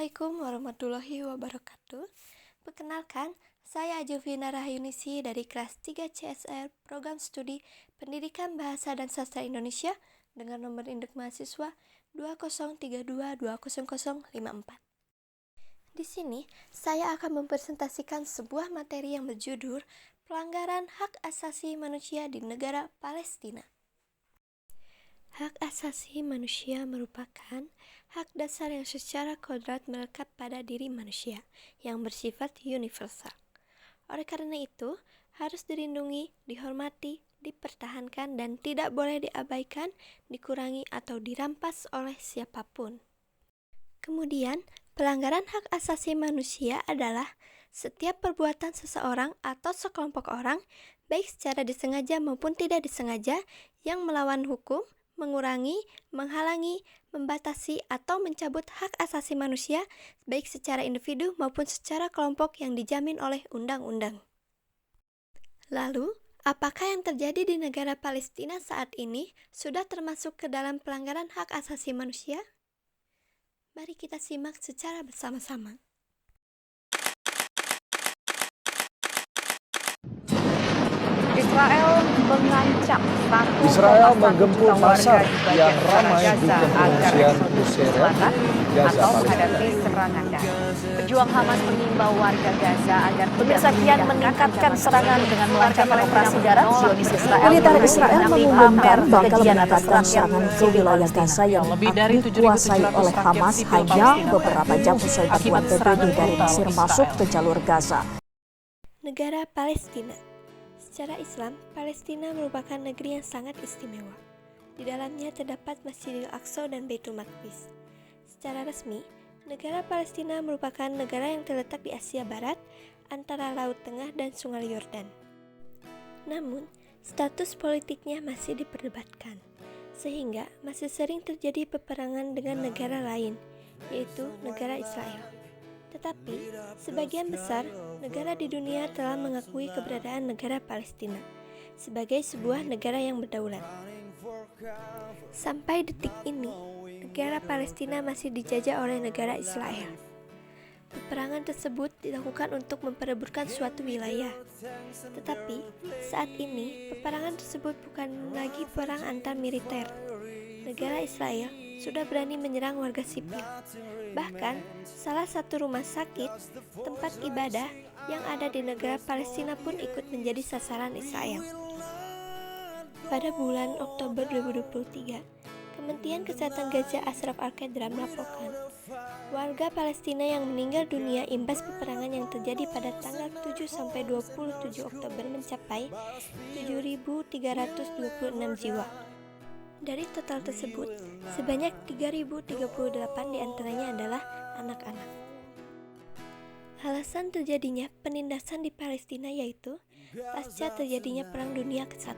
Assalamualaikum warahmatullahi wabarakatuh. Perkenalkan, saya Jovina Rahayunisi dari kelas 3 CSR Program Studi Pendidikan Bahasa dan Sastra Indonesia dengan nomor induk mahasiswa 2032200054. Di sini, saya akan mempresentasikan sebuah materi yang berjudul Pelanggaran Hak Asasi Manusia di Negara Palestina. Hak asasi manusia merupakan hak dasar yang secara kodrat melekat pada diri manusia yang bersifat universal. Oleh karena itu, harus dilindungi, dihormati, dipertahankan, dan tidak boleh diabaikan, dikurangi, atau dirampas oleh siapapun. Kemudian, pelanggaran hak asasi manusia adalah setiap perbuatan seseorang atau sekelompok orang, baik secara disengaja maupun tidak disengaja, yang melawan hukum, mengurangi, menghalangi, membatasi, atau mencabut hak asasi manusia, baik secara individu maupun secara kelompok yang dijamin oleh undang-undang. Lalu, apakah yang terjadi di negara Palestina saat ini sudah termasuk ke dalam pelanggaran hak asasi manusia? Mari kita simak secara bersama-sama. Israel mengancam 1,1 Israel juta menggempur warga pasar di yang bagian ramai utara di Gaza agar pengungsian eksodus ke Nusairat, selatan Gaza, atau Palestina. menghadapi serangan darat. Pejuang Hamas mengimbau warga Gaza agar Pemirsa kian meningkatkan serangan dengan melancarkan operasi darat Zionis Israel. Militer Israel mengumumkan bakal kegiatan meningkatkan atas serangan ke wilayah Gaza yang dikuasai oleh Hamas hanya beberapa jam usai bantuan PBB dari Mesir masuk ke jalur Gaza. Negara Palestina. Secara Islam, Palestina merupakan negeri yang sangat istimewa. Di dalamnya terdapat Masjidil Aqsa dan Baitul Maqdis. Secara resmi, negara Palestina merupakan negara yang terletak di Asia Barat, antara Laut Tengah dan Sungai Yordan. Namun, status politiknya masih diperdebatkan, sehingga masih sering terjadi peperangan dengan negara lain, yaitu negara Israel. Tetapi, sebagian besar negara di dunia telah mengakui keberadaan negara Palestina sebagai sebuah negara yang berdaulat. Sampai detik ini, negara Palestina masih dijajah oleh negara Israel. Peperangan tersebut dilakukan untuk memperebutkan suatu wilayah. Tetapi, saat ini peperangan tersebut bukan lagi perang antar militer. Negara Israel sudah berani menyerang warga sipil. Bahkan, salah satu rumah sakit, tempat ibadah yang ada di negara Palestina pun ikut menjadi sasaran Israel. Pada bulan Oktober 2023, Kementerian Kesehatan Gaza Ashraf Al-Qadra melaporkan warga Palestina yang meninggal dunia imbas peperangan yang terjadi pada tanggal 7-27 Oktober mencapai 7.326 jiwa. Dari total tersebut, sebanyak 3.038 diantaranya adalah anak-anak. Alasan terjadinya penindasan di Palestina yaitu pasca terjadinya Perang Dunia ke-1.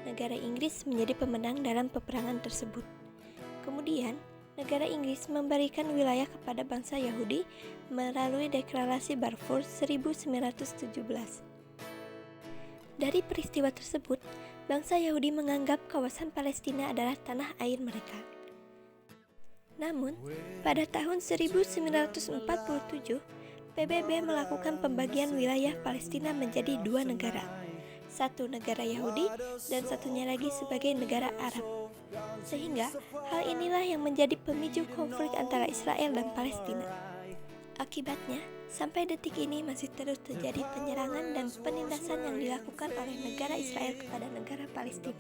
Negara Inggris menjadi pemenang dalam peperangan tersebut. Kemudian, negara Inggris memberikan wilayah kepada bangsa Yahudi melalui Deklarasi Balfour 1917. Dari peristiwa tersebut, bangsa Yahudi menganggap kawasan Palestina adalah tanah air mereka. Namun, pada tahun 1947, PBB melakukan pembagian wilayah Palestina menjadi dua negara, satu negara Yahudi dan satunya lagi sebagai negara Arab. Sehingga, hal inilah yang menjadi pemicu konflik antara Israel dan Palestina. Akibatnya, sampai detik ini masih terus terjadi penyerangan dan penindasan yang dilakukan oleh negara Israel kepada negara Palestina.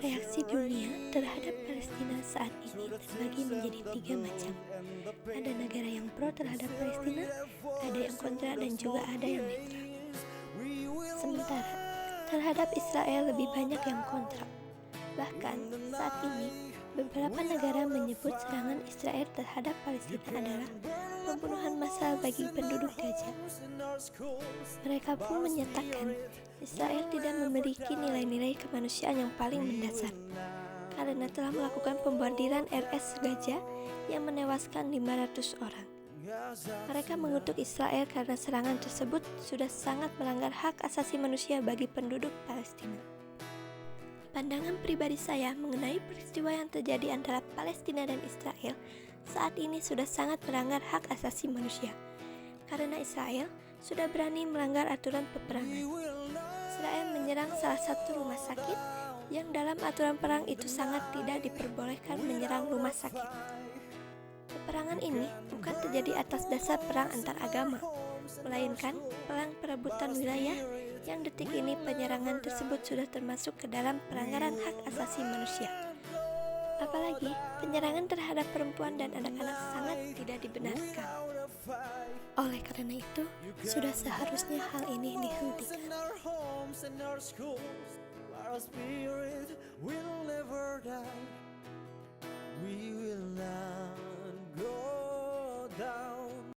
Reaksi dunia terhadap Palestina saat ini terbagi menjadi 3 macam. Ada negara yang pro terhadap Palestina, ada yang kontra, dan juga ada yang netral. Sementara, terhadap Israel lebih banyak yang kontra. Bahkan, saat ini, beberapa negara menyebut serangan Israel terhadap Palestina adalah pembunuhan massal bagi penduduk Gaza. Mereka pun menyatakan Israel tidak memiliki nilai-nilai kemanusiaan yang paling mendasar karena telah melakukan pembombardiran RS Gaza yang menewaskan 500 orang. Mereka mengutuk Israel karena serangan tersebut sudah sangat melanggar hak asasi manusia bagi penduduk Palestina. Pandangan pribadi saya mengenai peristiwa yang terjadi antara Palestina dan Israel saat ini sudah sangat melanggar hak asasi manusia, karena Israel sudah berani melanggar aturan peperangan. Israel menyerang salah satu rumah sakit yang dalam aturan perang itu sangat tidak diperbolehkan menyerang rumah sakit. Peperangan ini bukan terjadi atas dasar perang antar agama, melainkan perang perebutan wilayah yang detik ini penyerangan tersebut sudah termasuk ke dalam pelanggaran hak asasi manusia. Apalagi penyerangan terhadap perempuan dan anak-anak sangat tidak dibenarkan. Oleh karena itu, sudah seharusnya hal ini dihentikan. Our spirit will never die. We will not go down.